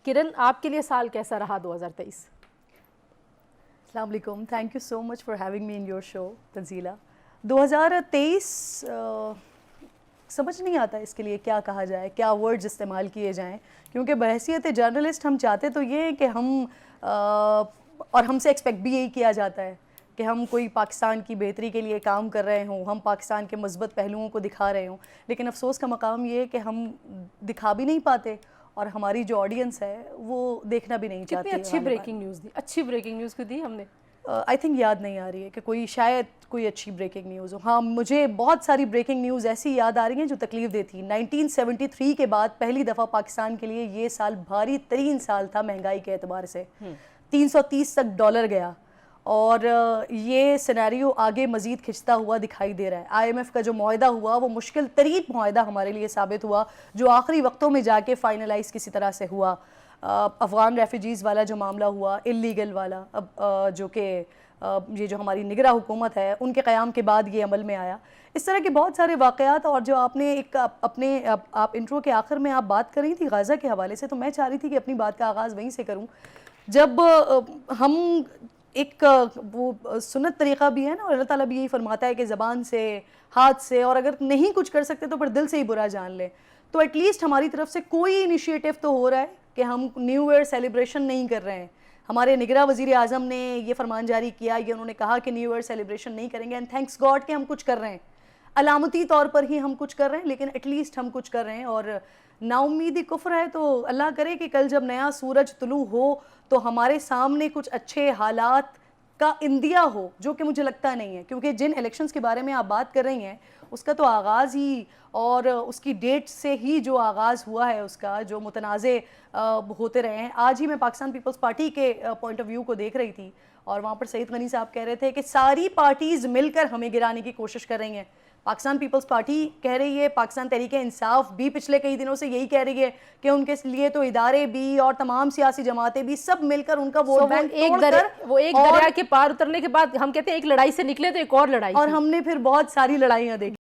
کرن آپ کے لیے سال کیسا رہا 2023؟ السلام علیکم, thank you so much for having me in your show Tanzeela. 2023 سمجھ نہیں آتا اس کے لیے کیا کہا جائے, کیا ورڈز استعمال کیے جائیں, کیونکہ بحیثیت جرنلسٹ ہم چاہتے تو یہ کہ ہم اور ہم سے ایکسپیکٹ بھی یہی کیا جاتا ہے کہ ہم کوئی پاکستان کی بہتری کے لیے کام کر رہے ہوں, ہم پاکستان کے مثبت پہلوؤں کو دکھا رہے ہوں, لیکن افسوس کا مقام یہ ہے کہ ہم دکھا بھی نہیں پاتے اور ہماری جو آڈینس ہے وہ دیکھنا بھی نہیں چاہتی. کتنی اچھی بریکنگ نیوز دی, اچھی بریکنگ نیوز کو دی ہم نے. آئی تھنک یاد نہیں آ رہی ہے کہ شاید کوئی اچھی بریکنگ نیوز ہو. ہاں مجھے بہت ساری بریکنگ نیوز ایسی یاد آ رہی ہیں جو تکلیف دیتی. 1973 کے بعد پہلی دفعہ پاکستان کے لیے یہ سال بھاری ترین سال تھا مہنگائی کے اعتبار سے. 330 تک ڈالر گیا اور یہ سینیریو آگے مزید کھنچتا ہوا دکھائی دے رہا ہے. آئی ایم ایف کا جو معاہدہ ہوا وہ مشکل ترین معاہدہ ہمارے لیے ثابت ہوا, جو آخری وقتوں میں جا کے فائنلائز کسی طرح سے ہوا. افغان ریفیوجیز والا جو معاملہ ہوا, اللیگل والا, جو کہ یہ جو ہماری نگراں حکومت ہے ان کے قیام کے بعد یہ عمل میں آیا. اس طرح کے بہت سارے واقعات. اور جو آپ نے ایک اپنے آپ انٹرو کے آخر میں آپ بات کر رہی تھی غازہ کے حوالے سے, تو میں چاہ رہی تھی کہ اپنی بات کا آغاز وہیں سے کروں. جب ہم ایک وہ سنت طریقہ بھی ہے نا, اور اللہ تعالیٰ بھی یہی فرماتا ہے کہ زبان سے, ہاتھ سے, اور اگر نہیں کچھ کر سکتے تو پھر دل سے ہی برا جان لیں. تو ایٹ لیسٹ ہماری طرف سے کوئی انیشیٹو تو ہو رہا ہے کہ ہم نیو ایئر سیلیبریشن نہیں کر رہے ہیں. ہمارے نگراں وزیر اعظم نے یہ فرمان جاری کیا, یہ انہوں نے کہا کہ نیو ایئر سیلیبریشن نہیں کریں گے, اینڈ تھینکس گاڈ کہ ہم کچھ کر رہے ہیں. علامتی طور پر ہی ہم کچھ کر رہے ہیں, لیکن ایٹ لیسٹ ہم کچھ کر رہے ہیں. اور نا امیدی کفر ہے, تو اللہ کرے کہ کل جب نیا سورج طلوع ہو تو ہمارے سامنے کچھ اچھے حالات کا اندیا ہو, جو کہ مجھے لگتا نہیں ہے, کیونکہ جن الیکشنز کے بارے میں آپ بات کر رہی ہیں اس کا تو آغاز ہی اور اس کی ڈیٹ سے ہی جو آغاز ہوا ہے اس کا, جو متنازع ہوتے رہے ہیں. آج ہی میں پاکستان پیپلز پارٹی کے پوائنٹ آف ویو کو دیکھ رہی تھی, اور وہاں پر سعید غنی صاحب کہہ رہے تھے کہ ساری پارٹیز مل کر ہمیں گرانے کی کوشش کر رہی ہیں. پاکستان پیپلز پارٹی کہہ رہی ہے, پاکستان تحریک انصاف بھی پچھلے کئی دنوں سے یہی کہہ رہی ہے کہ ان کے لیے تو ادارے بھی اور تمام سیاسی جماعتیں بھی سب مل کر ان کا ووٹ بینک توڑ کر, وہ ایک دریا کے پار اترنے کے بعد ہم کہتے ہیں ایک لڑائی سے نکلے تو ایک اور لڑائی, اور ہم نے پھر بہت ساری لڑائیاں دیکھی.